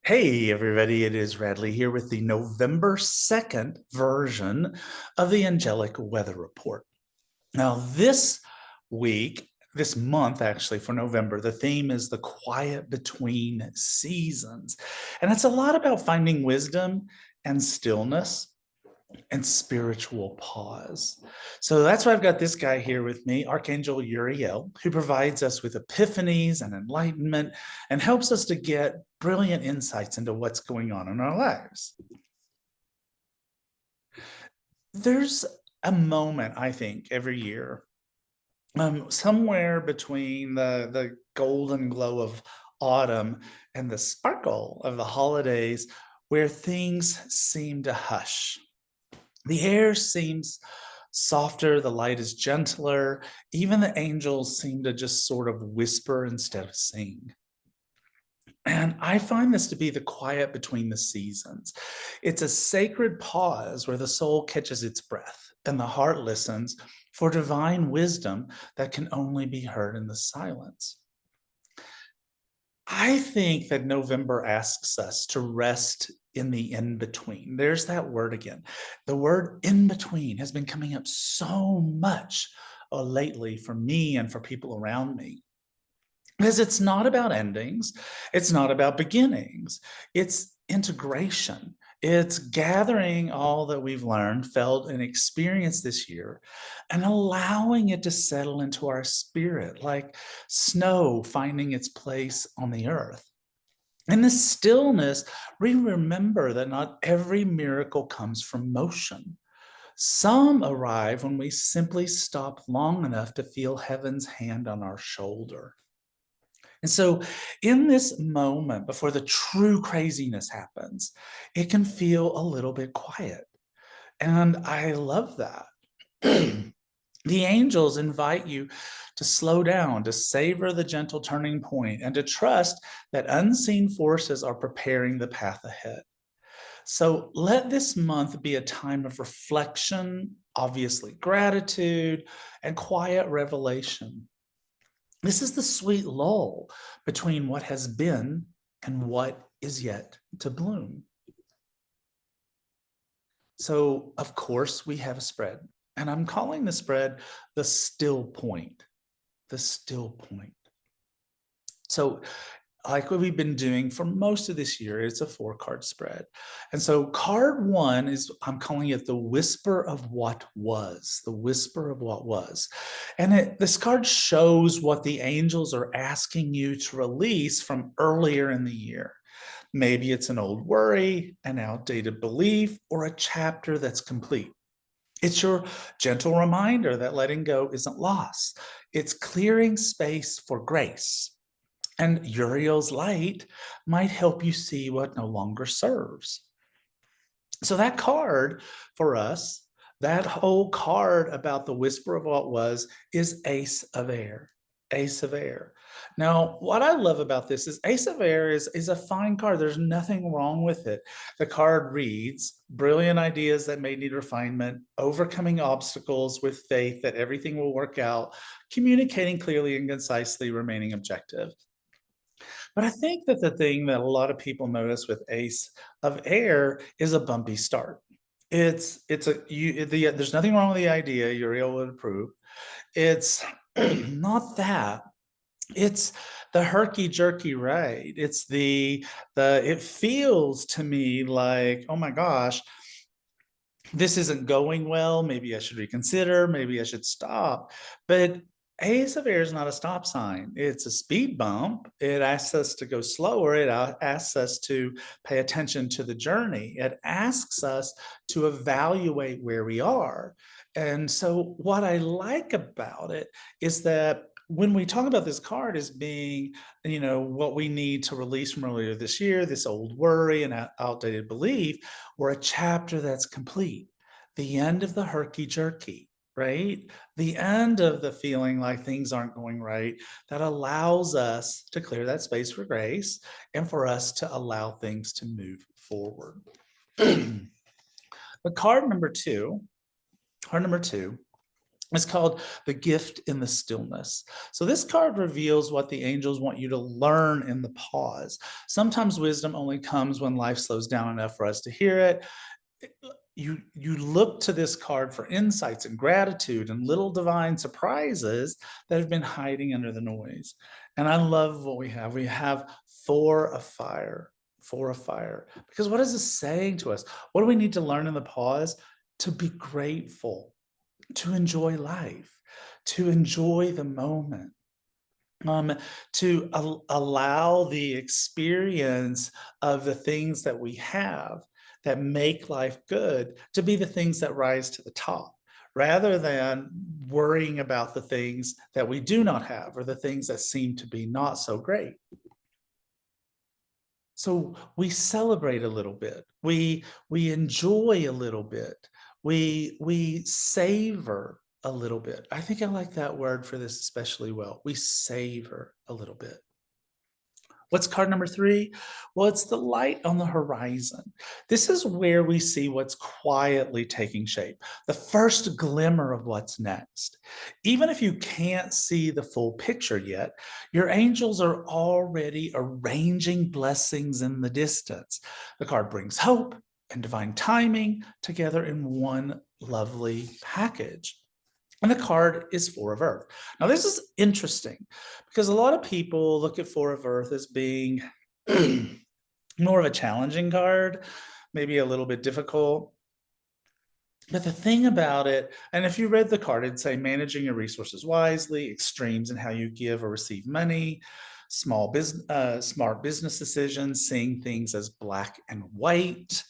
Hey, everybody, it is Radleigh here with the November 2nd version of the Angelic Weather Report. Now, this month, actually, for November, the theme is the quiet between seasons. And it's a lot about finding wisdom and stillness and spiritual pause. So that's why I've got this guy here with me, Archangel Uriel, who provides us with epiphanies and enlightenment and helps us to get brilliant insights into what's going on in our lives. There's a moment, I think, every year, somewhere between the golden glow of autumn and the sparkle of the holidays, where things seem to hush. The air seems softer, the light is gentler. Even the angels seem to just sort of whisper instead of sing. And I find this to be the quiet between the seasons. It's a sacred pause where the soul catches its breath and the heart listens for divine wisdom that can only be heard in the silence. I think that November asks us to rest in the in between. There's that word again. The word in between has been coming up so much lately for me and for people around me. Because it's not about endings, it's not about beginnings, it's integration. It's gathering all that we've learned, felt, and experienced this year and allowing it to settle into our spirit like snow finding its place on the earth. In this stillness, we remember that not every miracle comes from motion. Some arrive when we simply stop long enough to feel heaven's hand on our shoulder. And so, in this moment, before the true craziness happens, it can feel a little bit quiet. And I love that. The angels invite you to slow down, to savor the gentle turning point, and to trust that unseen forces are preparing the path ahead. So let this month be a time of reflection, obviously gratitude, and quiet revelation. This is the sweet lull between what has been and what is yet to bloom. So, of course, we have a spread, and I'm calling the spread the still point. The still point. So, like what we've been doing for most of this year, it's a 4 card spread. And so, card one is, I'm calling it the whisper of what was, the whisper of what was. And this card shows what the angels are asking you to release from earlier in the year. Maybe it's an old worry, an outdated belief, or a chapter that's complete. It's your gentle reminder that letting go isn't loss. It's clearing space for grace. And Uriel's light might help you see what no longer serves. So that card for us, that whole card about the whisper of what was, is Ace of Air. Ace of Air. Now, what I love about this is Ace of Air is a fine card. There's nothing wrong with it. The card reads brilliant ideas that may need refinement, overcoming obstacles with faith that everything will work out, communicating clearly and concisely, remaining objective. But I think that the thing that a lot of people notice with Ace of Air is a bumpy start. There's nothing wrong with the idea. Uriel would approve. It's not that. It's the herky jerky ride. It's the it feels to me like, oh my gosh, this isn't going well. Maybe I should reconsider. Maybe I should stop. But Ace of Air is not a stop sign. It's a speed bump. It asks us to go slower. It asks us to pay attention to the journey. It asks us to evaluate where we are. And so, what I like about it is that when we talk about this card as being, what we need to release from earlier this year, this old worry and outdated belief, or a chapter that's complete, the end of the herky jerky, right? The end of the feeling like things aren't going right, that allows us to clear that space for grace and for us to allow things to move forward. The card number two It's called The Gift in the Stillness. So, this card reveals what the angels want you to learn in the pause. Sometimes wisdom only comes when life slows down enough for us to hear it. You look to this card for insights and gratitude and little divine surprises that have been hiding under the noise. And I love what we have. We have four of fire, four of fire. Because what is this saying to us? What do we need to learn in the pause? To be grateful, to enjoy life, to enjoy the moment, um, to allow the experience of the things that we have that make life good to be the things that rise to the top, rather than worrying about the things that we do not have or the things that seem to be not so great. So we celebrate a little bit. We enjoy a little bit. We savor a little bit. I think I like that word for this especially well. We savor a little bit. What's card number 3? Well, it's the light on the horizon. This is where we see what's quietly taking shape, the first glimmer of what's next. Even if you can't see the full picture yet, your angels are already arranging blessings in the distance. The card brings hope and divine timing together in one lovely package. And the card is Four of Earth. Now, this is interesting because a lot of people look at Four of Earth as being more of a challenging card, maybe a little bit difficult. But the thing about it, and if you read the card, it'd say managing your resources wisely, extremes in how you give or receive money, smart business decisions, seeing things as black and white.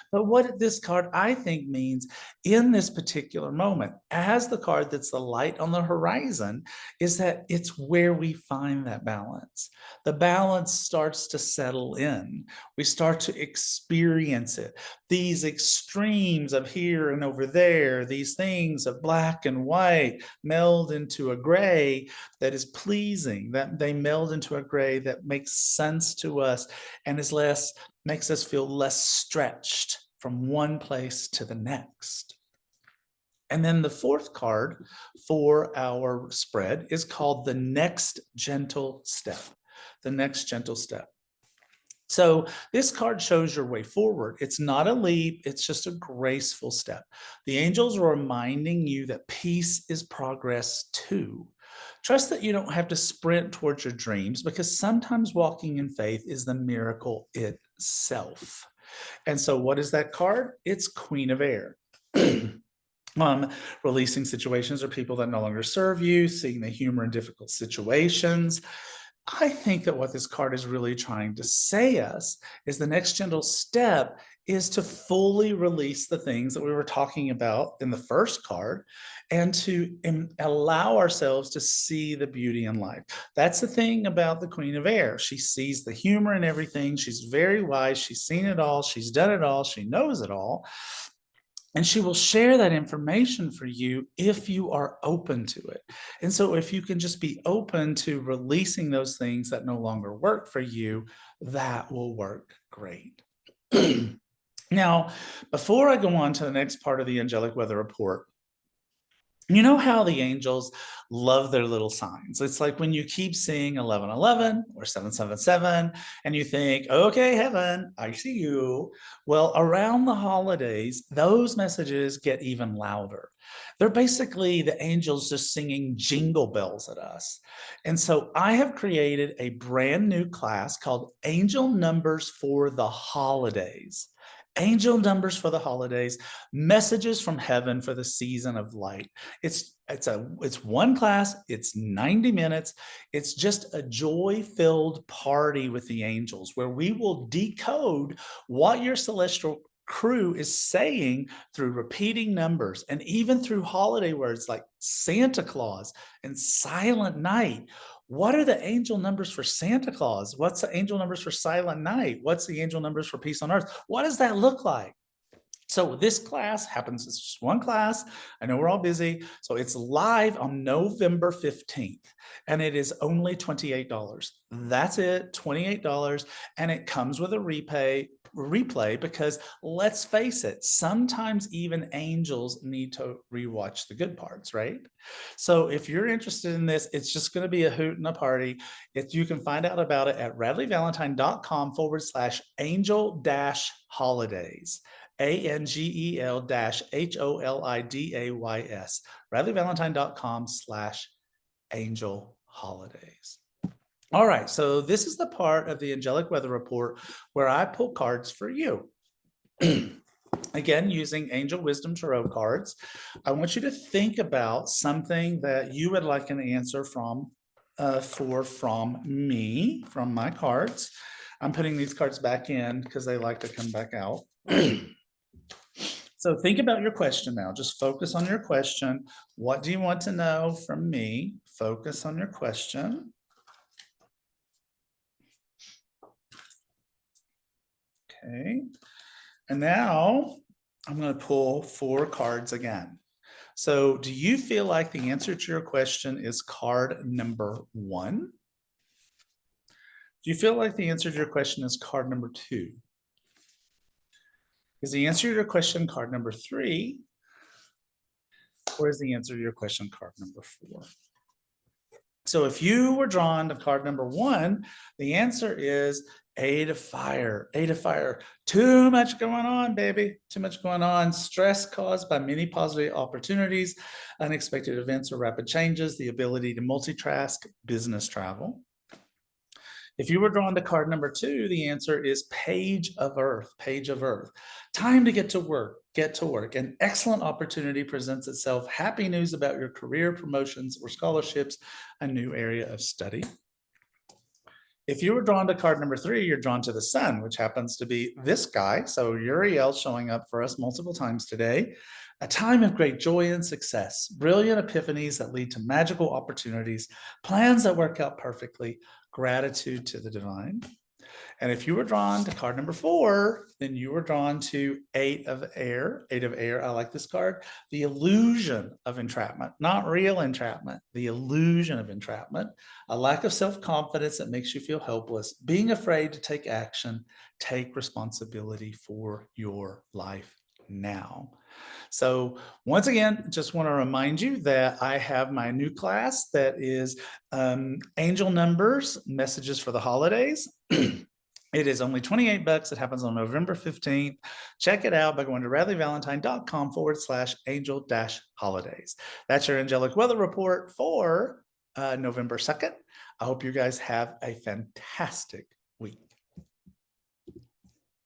But what this card, I think, means in this particular moment, as the card that's the light on the horizon, is that it's where we find that balance. The balance starts to settle in. We start to experience it. These extremes of here and over there, these things of black and white meld into a gray that is pleasing, that they meld into a gray that makes sense to us and is less, makes us feel less stretched from one place to the next. And then the fourth card for our spread is called the next gentle step. The next gentle step. So this card shows your way forward. It's not a leap, it's just a graceful step. The angels are reminding you that peace is progress too. Trust that you don't have to sprint towards your dreams, because sometimes walking in faith is the miracle itself. And so what is that card? It's Queen of Air. Releasing situations or people that no longer serve you, seeing the humor in difficult situations. I think that what this card is really trying to say us is the next gentle step is to fully release the things that we were talking about in the first card, and to allow ourselves to see the beauty in life. That's the thing about the Queen of Air. She sees the humor in everything. She's very wise. She's seen it all. She's done it all. She knows it all. And she will share that information for you if you are open to it. And so if you can just be open to releasing those things that no longer work for you, that will work great. Now, before I go on to the next part of the Angelic Weather Report, you know how the angels love their little signs. It's like when you keep seeing 1111 or 777 and you think, okay, heaven, I see you. Well, around the holidays, those messages get even louder. They're basically the angels just singing jingle bells at us. And so I have created a brand new class called Angel Numbers for the Holidays. Angel Numbers for the Holidays, messages from heaven for the season of light. It's one class, it's 90 minutes. It's just a joy-filled party with the angels where we will decode what your celestial crew is saying through repeating numbers and even through holiday words like Santa Claus and Silent Night. What are the angel numbers for Santa Claus? What's the angel numbers for Silent Night? What's the angel numbers for peace on earth? What does that look like? So this class happens, it's just one class. I know we're all busy. So it's live on November 15th and it is only $28. That's it, $28. And it comes with a replay because let's face it, sometimes even angels need to rewatch the good parts, right? So if you're interested in this, it's just going to be a hoot and a party. You can find out about it at radleighvalentine.com/angel-holidays. ANGEL-HOLIDAYS, radleighvalentine.com/angel holidays. All right, so this is the part of the Angelic Weather Report where I pull cards for you. Again, using Angel Wisdom Tarot cards, I want you to think about something that you would like an answer from me, from my cards. I'm putting these cards back in because they like to come back out. So think about your question now. Just focus on your question. What do you want to know from me? Focus on your question. Okay. And now I'm going to pull 4 cards again. So do you feel like the answer to your question is card number 1? Do you feel like the answer to your question is card number 2? Is the answer to your question card number 3? Or is the answer to your question card number 4? So if you were drawn to card number 1, the answer is 8 of fire. 8 of fire. Too much going on, baby. Too much going on. Stress caused by many positive opportunities, unexpected events or rapid changes, the ability to multitask, business travel. If you were drawn to card number 2, the answer is Page of Earth, Page of Earth. Time to get to work, get to work. An excellent opportunity presents itself. Happy news about your career, promotions, or scholarships, a new area of study. If you were drawn to card number 3, you're drawn to the Sun, which happens to be this guy. So Uriel showing up for us multiple times today. A time of great joy and success, brilliant epiphanies that lead to magical opportunities, plans that work out perfectly, gratitude to the divine. And if you were drawn to card number 4, then you were drawn to 8 of air. 8 of air, I like this card. The illusion of entrapment, not real entrapment, the illusion of entrapment. A lack of self-confidence that makes you feel helpless, being afraid to take action, take responsibility for your life now. So once again, just want to remind you that I have my new class that is Angel Numbers, Messages for the Holidays. It is only $28. It happens on November 15th. Check it out by going to radleighvalentine.com/angel-holidays. That's your Angelic Weather Report for November 2nd. I hope you guys have a fantastic